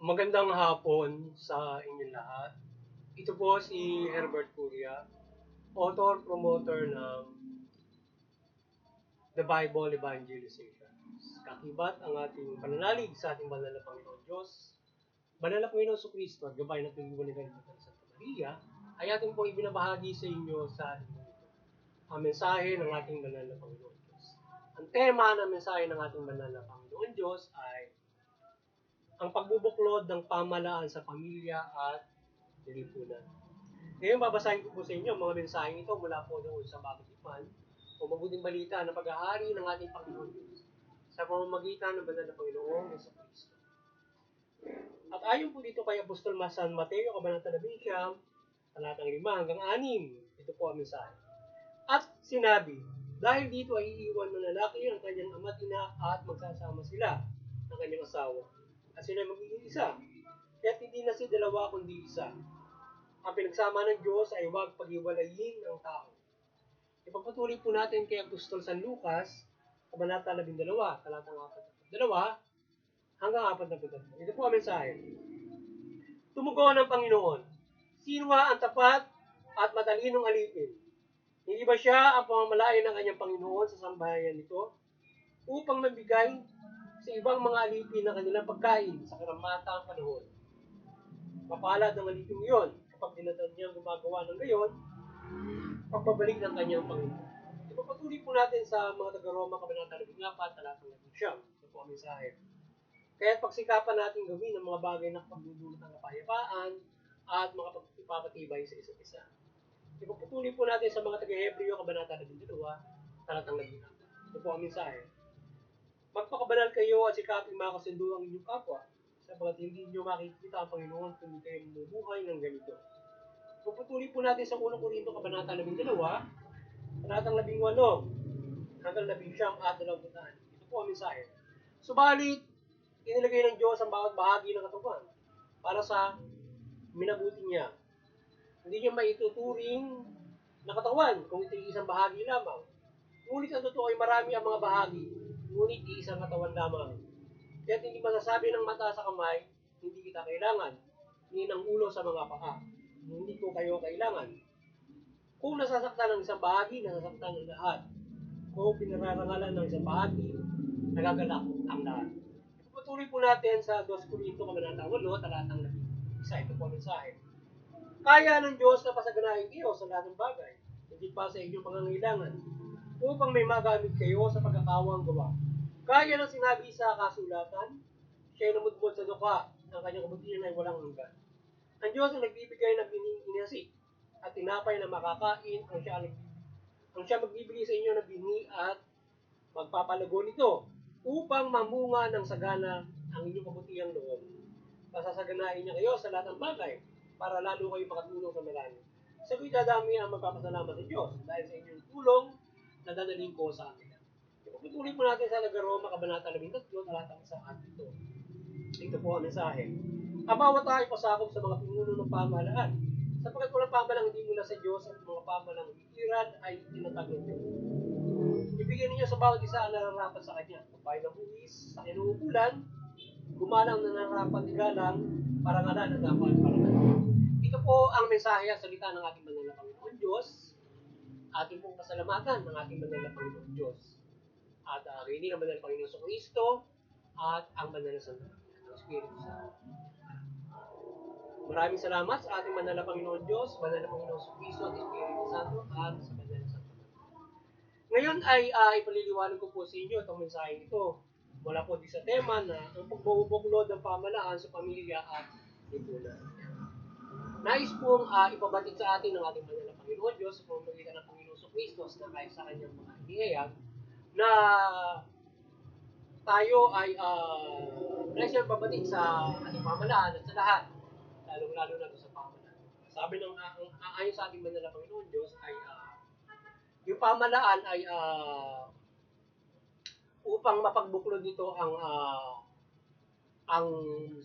Magandang hapon sa inyong lahat. Ito po si Herbert Curia, author, promoter ng The Bible Evangelization. Kakibat ang ating pananalig sa ating banal na Panginoon Diyos, banal na Panginoon Kristo at gabay na pinagbuligan ng Santa Maria, ay ating po ibinabahagi sa inyo sa ating ito. Ang mensahe ng ating banal na Panginoon Diyos. Ang tema ng mensahe ng ating banal na Panginoon Diyos ay ang pagbubuklod ng pamahalaan sa pamilya at lipunan. Ngayon, babasahin ko po sa inyo mga mensaheng ito mula po doon sa Bagong Tipan o mabuting balita ng paghahari ng ating Panginoon Diyos sa pamamagitan ng banal na Panginoong Kristo. At ayon po dito kay Apostol San Mateo, Kabanata 11, talatang 5 hanggang 6, ito po ang mensahe. At sinabi, dahil dito ay iiwan ng lalaki ang kanyang ama't ina at magsasama sila ng kanyang asawa. At sila magiging isa. Kaya't hindi na si dalawa kundi isa. Ang pinagsama ng Diyos ay huwag paghiwalayin ng tao. Ipagpatuloy po natin kay Apostol San Lucas, Kabanata 12, talatang 4 hanggang 4. Ito po ang mensahe. Tumugon ang Panginoon. Sino nga ang tapat at matalinong alipin? Hindi ba siya ang pamamalayan ng kanyang Panginoon sa sambahayan nito upang mabigay sa ibang mga alipin ng kanilang pagkain sa karamatang panahon? Mapalad ng alipin iyon kapag dinatan niyang gumagawa ng gayon, pagbabalik ng kanyang Panginoon. Ipapatuloy po natin sa mga taga-Roma, Kabanata 14, talatang 19. Ito po ang mensahe. Kaya't pagsikapan natin gawin ang mga bagay na pagdudulot ng kapayapaan at makapagpapatibay sa isa't isa. Ipapatuloy po natin sa mga taga-Hebreo, Kabanata 12, talatang 19. Ito po ang mensahe. Magpakabanal kayo at sikaping makasundo ang inyong kapwa, sapagat hindi niyo makikita ang Panginoon kung hindi kayo mamubuhay ng ganito. Pagpatuloy po natin sa 1 Korinto, Kabanata 12, talatang 18 hanggang 19 at 20. Ito po ang mensahe. Subalit, inilagay ng Diyos ang bawat bahagi ng katawan para sa minabuti niya. Hindi niya maituturing na katawan kung ito isang bahagi lamang. Ngunit ang totoo ay marami ang mga bahagi, ngunit isang katawan lamang. Kaya't hindi masasabi ng mata sa kamay, hindi kita kailangan, ni ng ulo sa mga paa, hindi ko kayo kailangan. Kung nasasaktan ng isang bahagi, nasasaktan ng lahat. Kung pinararangalan ng isang bahagi, nagagalak ang lahat. Ipatuloy po natin sa 2 Korinto, Kabanata 8, talatang 11. Ito po ang mensahe. Kaya ng Diyos na pasaganahin kayo sa lahat ng bagay, hindi pa sa inyong pangangailangan, upang may magamit kayo sa pagkakawang gawa. Kaya ng sinabi sa kasulatan, siya'y namudmod sa duka, ang kanyang kabutihan ay walang hanggan. Ang Diyos ang nagbibigay ng binhi at tinapay na makakain, ang siya magbibigay sa inyo ng binhi at magpapalago nito, upang mamunga ng sagana ang inyong kabutihang loob. Pasasaganahin niya kayo sa lahat ng bagay, para lalo kayo makatulong sa marami. Sabi dadami ang magpapasalamat sa Diyos dahil sa inyong tulong na dadaling ko sa akin. Ipagpatuloy po natin sa Taga-Roma, Kabanata 13, talatang 1 at 2. Ito po ang mensahe. Ang bawat tayo pasakop sa mga pinuno ng pamahalaan, sapagkat walang pamahalang hindi mula sa Diyos at mga pamahalang iran ay tinatag ng Diyos. Ibigyan ninyo sa bawat isa ang nararapat sa kanya. Pagbayad ng buwis, sa inuukulan, gumalang na nararapat igalang, parangalan at dapat parangalan. Ito po ang mensahe at salita ng ating banal na Panginoon Diyos. Ating pong pasalamatan ng ating banal na Panginoon Diyos. At hindi ng banal na Panginoon Kristo at ang banal na Santo Espiritu Santo. Maraming salamat sa ating banal na Panginoon Diyos, banal na Panginoon Kristo at Espiritu Santo at sa banal na Santo. Ngayon ay ipaliliwanag ko po sa inyo itong mensahe ito. Wala po din sa tema na ang pagbubuklod ng pamahalaan sa pamilya at lipunan. Nais pong ipabatid sa atin ng ating banal na Panginoon Diyos sa pamamagitan ng Panginoon Kristo na kahit sa kanyang mga inihayag na tayo ay nais siyang ipabatid sa ating pamahalaan at sa lahat, lalong-lalo na sa pamahalaan. Sabi ng ayon sa ating banal na Panginoon Diyos ay yung pamahalaan ay upang mapagbuklod nito ang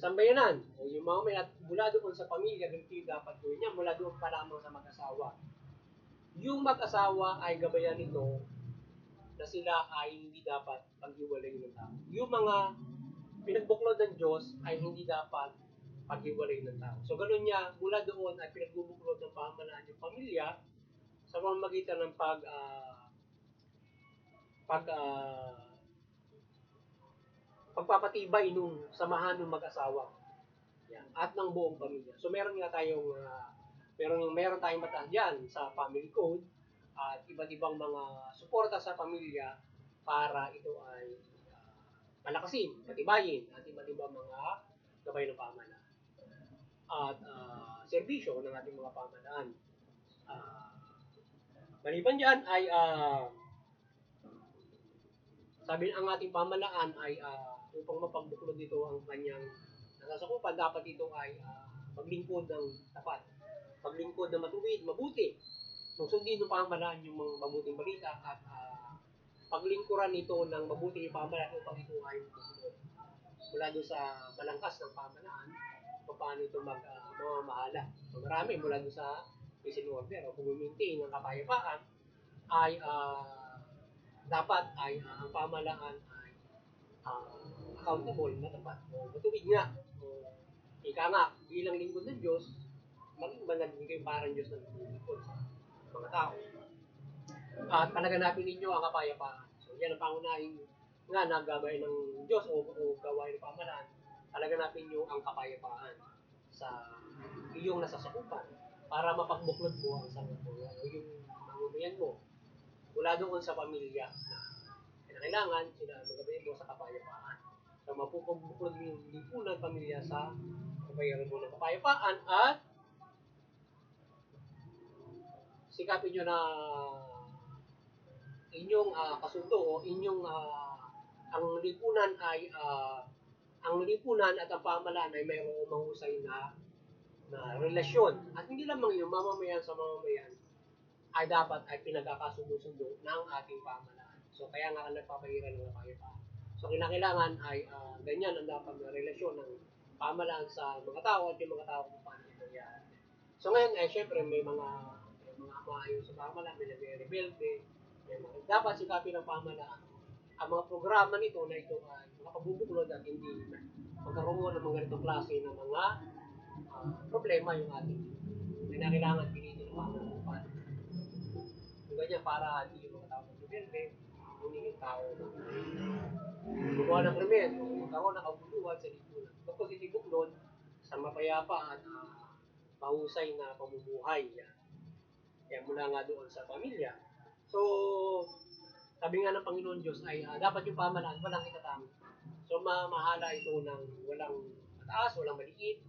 sambayanan o yung mga may mula doon sa pamilya, ganito yung dapat gawin niya mula doon pa lamang sa mag-asawa. Yung mag-asawa ay gabayan nito na sila ay hindi dapat paghiwalayin ng tao. Yung mga pinagbuklod ng Diyos ay hindi dapat paghiwalay ng tao. So ganun niya, mula doon ay pinagbubuklod ng pamahalaan yung pamilya sa pamamagitan ng pagpapatibay nung samahan ng mag-asawa. Yan, at ng buong pamilya. So meron tayong batas diyan sa family code at iba't ibang mga suporta sa pamilya para ito ay palakasin, patibayin at iba't ibang mga gabay ng pamahalaan at serbisyo ng ating mga pamahalaan. Maliban diyan ay sabi ang ating pamahalaan ay upang mapagbuklod dito ang kanyang nasasakupan, dapat ito ay maglingkod ng tapat, maglingkod ng matuwid, mabuti, sundin ng pamahalaan yung mga mabuting balita at paglingkuran ito ng mabuti yung pamahalaan upang ito ay mabuklod. Mula doon sa balangkas ng pamahalaan, paano ito mamamahala. So marami mula doon sa peace and order o pag-maintain ng kapayapaan ay dapat ay ang pamahalaan ay accountable na tapat o matuwid nga o ika nga bilang lingkod ng Diyos maging banal din kayo parang Diyos na lingkod sa mga tao at panaganapin ninyo ang kapayapaan. So yan ang pangunahing nga nagabay ng Diyos o gawain ng pamahalaan, panaganapin nyo ang kapayapaan sa iyong nasasakupan para mapagbuklod mo ang sanggunian o yung mamamayan mo mula doon sa pamilya na kailangan sila magabayan mo sa kapayapaan. So mapupagbuklod yung lipunan pamilya sa kabayaran mo ng kapayapaan at sikapin nyo na inyong kasundo o inyong ang lipunan ay ang lipunan at ang pamahalaan ay mayroong mahusay na relasyon at hindi lamang yung mamamayan sa mamamayan ay dapat ay pinagkakasundo-sundo ng ating pamahalaan. So kaya nga nagpapahiran ng kapayapaan. So kinakailangan ay ganyan ang dapat na relasyon ng pamahalaan sa mga tao at yung mga tao kung paano ito yan. So ngayon syempre may mga maayon sa pamahalaan, may nagre-rebelde, dapat sikapin ng pamahalaan ang mga programa nito na ito ay makapabubuklod at hindi magkaroon ng mga ganitong klase ng mga problema yung ating kailangan pilitin ng pamahalaan. Yung ganyan para hindi yung mga tao mag-rebelde, hindi yung tao gumawa ng krimen o magkaroon ng kabuluhan sa lipunan. Tapos itibuklod sa mapayapa at mahusay na pamumuhay yan. Kaya mula nga doon sa pamilya. So, sabi nga ng Panginoon Diyos ay dapat yung pamahalaan walang itatangi. So, mamahala ito ng walang mataas, walang maliit,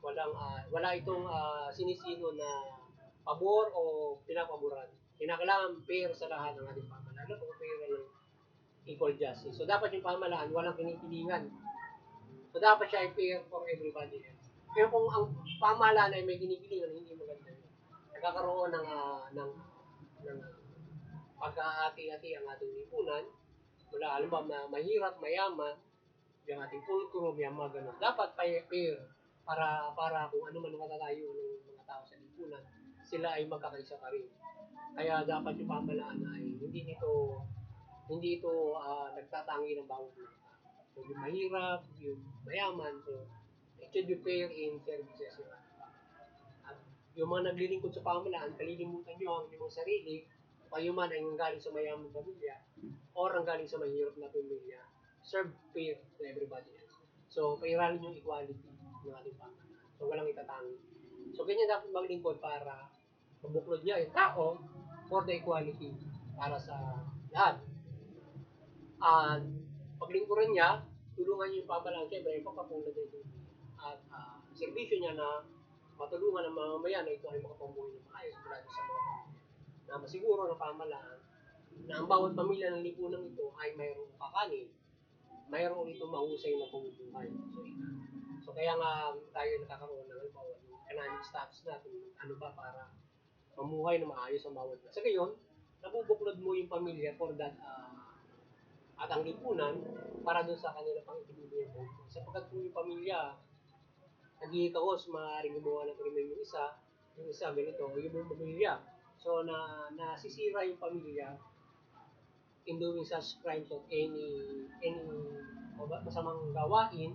wala itong sinisino na pabor o pinapaboran. Kinakailangan fair sa lahat ng ating pamahalaan o fair ng equal justice. So, dapat yung pamahalaan walang pinipilingan. So, dapat siya ay fair for everybody else. Pero kung ang pamahalaan ay may ginigilingan, hindi maganda yun. Nagkakaroon ng pagkahati-hati ang ating lipunan mula alam ba mahirap, mayaman yung ating kulturo, may mga ganun. Dapat fair para kung ano man ang katatayo ng mga tao sa lipunan, sila ay magkakaisa pa rin. Kaya dapat yung pamahalaan ay hindi ito nagtatangi ng bawat mga tao. So yung mahirap, yung mayaman, so it should be fair in services. At yung mga naglilingkod sa pamahalaan, kalilimutan nyo ang inyong sarili, kayo man ay galing sa mayamang pamilya or ang galing sa mahirap na pamilya, serve fair to everybody else. So, pairalin yung equality ng ating pamahalaan. So, walang itatangi. So, ganyan dapat maglingkod para mabuklod niya yung tao for the equality para sa lahat. At paglingkuran niya, tulungan niyo yung pamahalaan, siyempre, ipapapulad na ito. At servisyo niya na matulungan ng mamamayan na ito ay makapamuhay ng maayos mula sa mga pamilya. Na masiguro ng pamahalaan na ang bawat pamilya ng lipunan ito ay mayroong kakanin, mayroong ito mahusay na pamumuhay. So kaya nga tayo nakakaroon ng yung economic status natin, ano ba para mamuhay na maayos ang bawat. Sa gayon, nabubuklod mo yung pamilya for that at ang lipunan para doon sa kanila pang ibinibigay mo. Sapagkat kung yung pamilya nag-iikawos, maaaring gumawa ng krimen yung isa ganito, yung pamilya. So, nasisira yung pamilya in doing such crimes of any masamang gawain,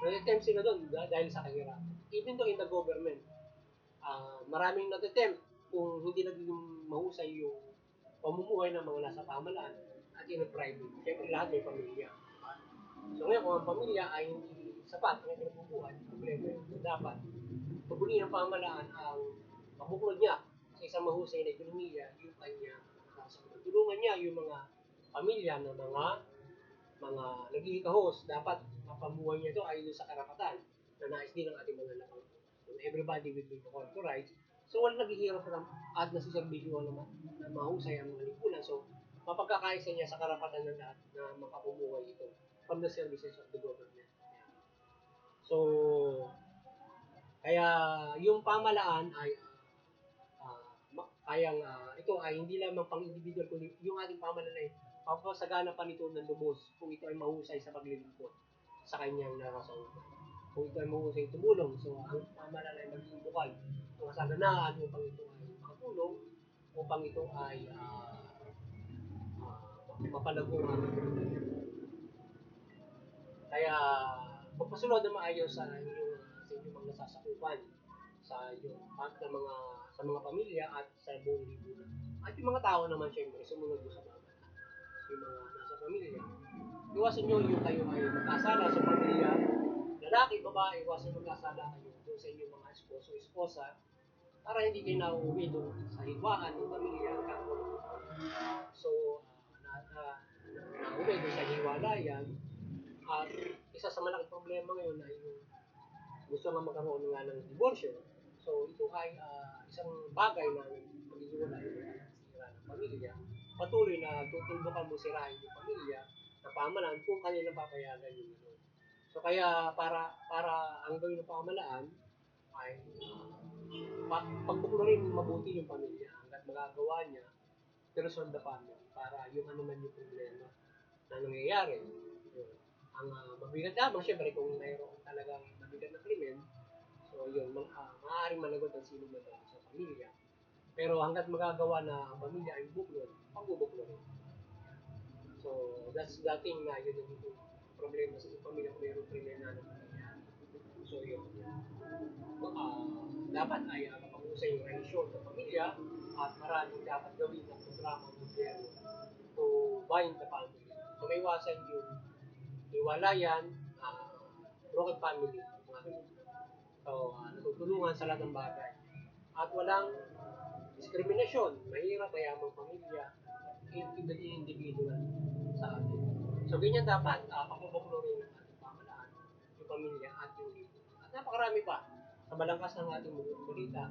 nag-attempt sila doon dahil sa kahirapan. Even though in the government, maraming nag-attempt kung hindi naging mahusay yung pamumuhay ng mga nasa pamalaan at in private. Siyempre lahat may pamilya. So ngayon, kung ang pamilya ay hindi sapat ang pinabubuhay, problema yun. So dapat, paguli ng pamalaan ang mabuklod niya sa isang mahusay na ekonomiya, yung kanya tulungan niya yung mga pamilya na mga nagkikahos, dapat mapamuhay niya ito ayon sa karapatan na nais din ng ating mga lakang. So everybody will be equal to rights. So wala naghihirap at nasiservisyo na mahusay ang mga lipunan. So mapagkakaisa niya sa karapatan ng lahat na makapumuhay ito from the services of the government. So, kaya yung pamalaan ay ito ay hindi lamang pang individual kundi yung ating pamalaan ay papasagana pa nito ng lubos kung ito ay mahusay sa paglilingkod sa kanyang narasalupan. Kung ito ay mahusay tumulong, so ang pamalaan ay maging bukal ang kasaganaan upang ito ay makatulong, upang ito ay mapalago ang ekonomiya. Kaya magpasunod na maayos sa inyong mga nasasakupan sa mga pamilya at sa buong lipunan. At yung mga tao naman syempre sumunod sa pamalaan. Yung mga nasa pamilya, iwasan nyo yung kayo ay magkasala sa pamilya, lalaki, babae, iwasan magkasala kayo doon sa inyong mga esposo o esposa para hindi kayo nauuwi doon sa hiwaan ng pamilya. So, nauuwi doon sa hiwalayan. At isa sa malaking problema ngayon ay yung gusto nga magkaroon nga ng divorce. So, ito ay isang bagay na magiging sira ng pamilya. Patuloy na tutulbukan mo sirahin yung pamilya na pamalaan kung kanya napapayagan yung gano'n. So, kaya para ang gawin ng pamalaan ay pagbuklarin mabuti yung pamilya hanggat magagawa niya to resolve the family para yung ano man yung problema na nangyayari. Ang mabigat lamang, syempre, kung mayroon talagang mabigat na krimen, so yun, maaaring managot ang sino man sa pamilya. Pero hanggat magagawa na ang pamilya ay buklod, pagbubuklod rin. So, that's the thing na yun yung problema sa pamilya kung mayroong krimen na nangyayari. So yun, dapat ay mapag-usay yung relasyon sa pamilya at maraming dapat gawin ng programa ng gobyerno to bind the family. So may iwasan yung hiwalayan, broken family. So, natutulungan sa lahat ng bagay. At walang diskriminasyon, mahirap, mayamang pamilya, individual sa atin. So, ganyan dapat, pakubuklong rin ang ating pamalaan, yung pamilya at yung libo. At napakarami pa sa balangkas ng ating balita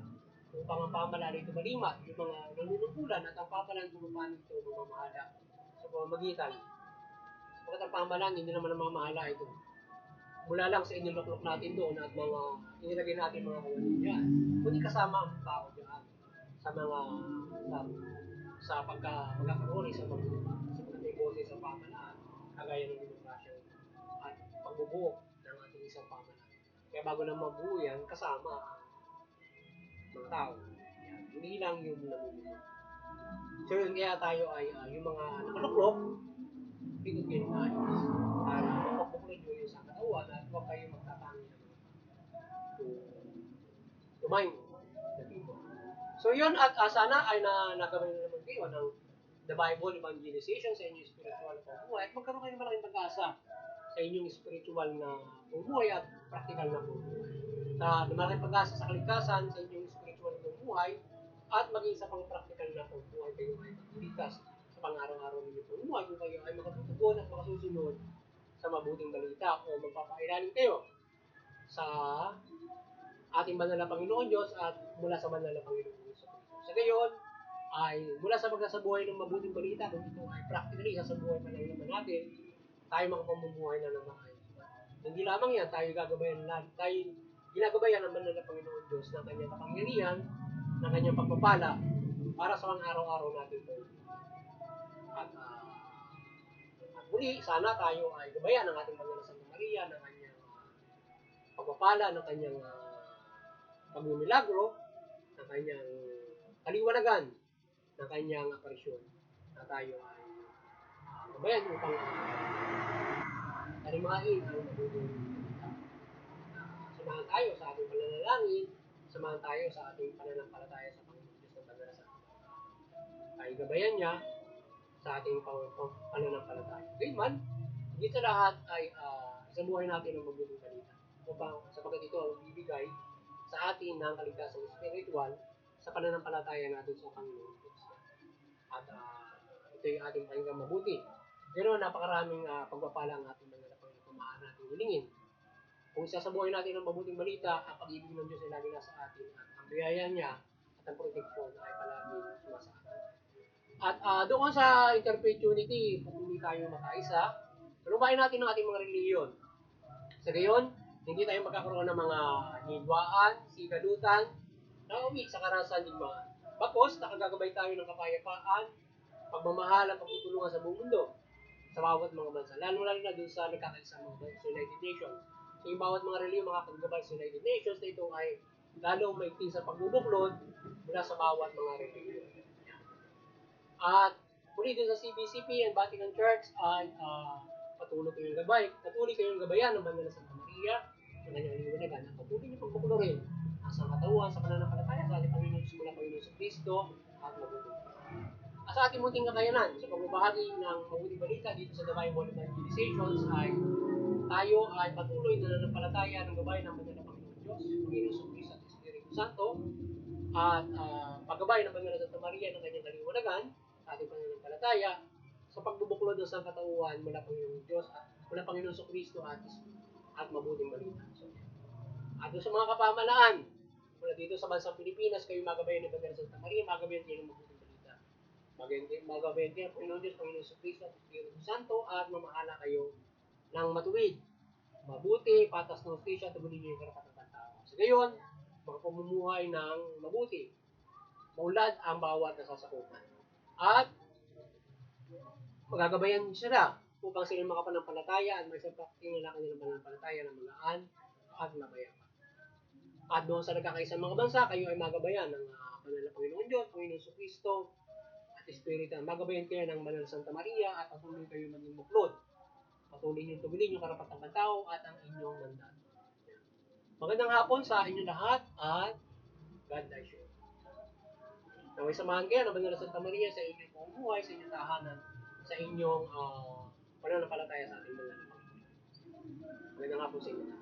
upang ang pamalaan ito malima, yung mga nanunungkulan at ang pamalaan kung paano ito mamamahala sa pamamagitan. Pagkat ang pamalaan, hindi naman namamahala ito. Mula lang sa iniluklok natin doon at mga inilagay natin mga kawalan dyan. Kundi kasama ang tao dyan sa mga sa pagkakaroon sa pagkakabose sa pamalaan, kagaya ng demokrasya at pagbubuo ng ating isang pamalaan. Kaya bago na mabuo yan, kasama ang mga tao. Yan. Hindi lang yung namumuno. So yun, kaya tayo ay yung mga nakaluklok, bigyan naayos para mapapukulin nyo yung sa katawan at huwag kayo magtatangi ng mga to mind the people. So yun, at sana ay nagawin na naman kayo ng the Bible evangelization sa inyong spiritual na pamumuhay at magkaroon kayo ng malaking pag-asa sa inyong spiritual na pamumuhay at practical na pamumuhay. Sa malaking pag-asa sa kaligtasan sa inyong spiritual na pamumuhay at maging sa pang-practical na pamumuhay kayo ay magligtas sa pang-araw-araw ninyong pamumuhay kung kayo ay makatutugon at makasusunod sa mabuting balita o magpapailalim kayo sa ating banal na Panginoon Diyos at mula sa banal na Panginoon Diyos. Sa gayon, ay mula sa pagkasabuhay ng mabuting balita, kung ito ay practically sa buhay pa lang naman natin, tayo makapamumuhay na ng maayos. Hindi lamang yan, tayo ginagabayan ng banal na Panginoon Diyos ng kanyang kapangyarihan, ng kanyang pagpapala para sa mga araw-araw natin po. At muli, sana tayo ay gabayan ng ating Panginoon Santa Maria, ng kanyang pagpapala, ng kanyang pagmimilagro, ng kanyang kaliwanagan, ng kanyang aparisyon na tayo ay gabayan upang talimain ang mabuting tayo sa ating pananalangin, samahan tayo sa ating pananampalataya sa Panginoon Diyos ng Banal na Santo. Tayo gabayan niya sa ating pananampalataya. Gayunman, higit sa lahat ay isabuhay natin ang mabuting balita upang sapagkat ito ang bibigay sa atin ng kaligtasang spiritual sa pananampalataya natin sa Panginoon Diyos. At ito yung ating pakinggang mabuti. Pero napakaraming pagpapala ang ating mga Panginoon kung maaari natin hilingin. Kung isasabuhay natin ang mabuting balita, ang pag-ibig ng Diyos ay lagi nasa atin at ang biyaya niya at ang proteksyon ay palagi sumasa atin. At doon sa interpetuity, patuloy tayo makaisa, lumayan natin ang ating mga reliyon. Sa gayon, hindi tayo magkakaroon ng mga hidwaan, sigalutan, na uwi sa karasan digmaan. Bakos, nakagagabay tayo ng kapayapaan, pagmamahal at pagtutulungan sa buong mundo, sa bawat mga bansa. Lalo na doon sa nagkakaisa mga bansa, sa United Nations. So, yung bawat mga reliyon makakagabay sa United Nations na ito ay lalong maigting sa pagbubuklod mula sa bawat mga reliyon. At muli doon sa CBCP and Vatican Church ay patuloy kayong gabayan ng Banal na Santa Maria, ng kanyang liwanagan, at patuloy niyo pagpupulurin sa katawan, sa pananampalataya sa ating Panginoon, simula Panginoon sa Kristo, at mabuting. At sa ating munting kakayanan, sa pagbabahagi ng mabuting balita dito sa Divine Wall Evangelizations ay tayo ay patuloy na nanampalataya ng gabayan ng Banal na Panginoon Diyos, Panginoon sa Kristo at Espiritu Santo, at paggabay ng Banal na Santa Maria ng kanyang kaliwanagan sa ating pananampalataya sa pagbubuklod ng sangkatauhan mula Panginoon Diyos at mula Panginoon sa Kristo at mabuting balita. So, at sa mga kapamalaan, mula dito sa bansang Pilipinas, kayo magabayan ng Banal na Santa Maria, magabayan kayo ng mabuting balita. Magabayan kayo ng Panginoon Diyos, Panginoon sa Kristo at Espiritu Santo, at mamahala kayo ng matuwid, mabuti, patas ng hustisya, at tagulin niyo yung karapatan ng tao. Sa gayon, makapamumuhay ng mabuti, maulad ang bawat nasasakupan. At magagabayan sila upang sila makapanampalataya at may sapakting na kanilang pananampalataya ng magaan at mabayapa. At doon sa nagkakaisang mga bansa, kayo ay magabayan ng Banal na Panginoon Diyos, Panginoon sa Kristo, at Espiritu. Magabayan kayo ng Banal Santa Maria at patuloy kayo maging buklod. Patuloy niyong tugulin yung karapatang ng tao at ang inyong mandato. Magandang hapon sa inyong lahat at God bless you. Naway samahan kayo ng Banal na Santa Maria sa inyong pamumuhay, sa inyong tahanan, sa inyong pananampalataya sa ating mga Panginoon. Magandang hapon sa inyo.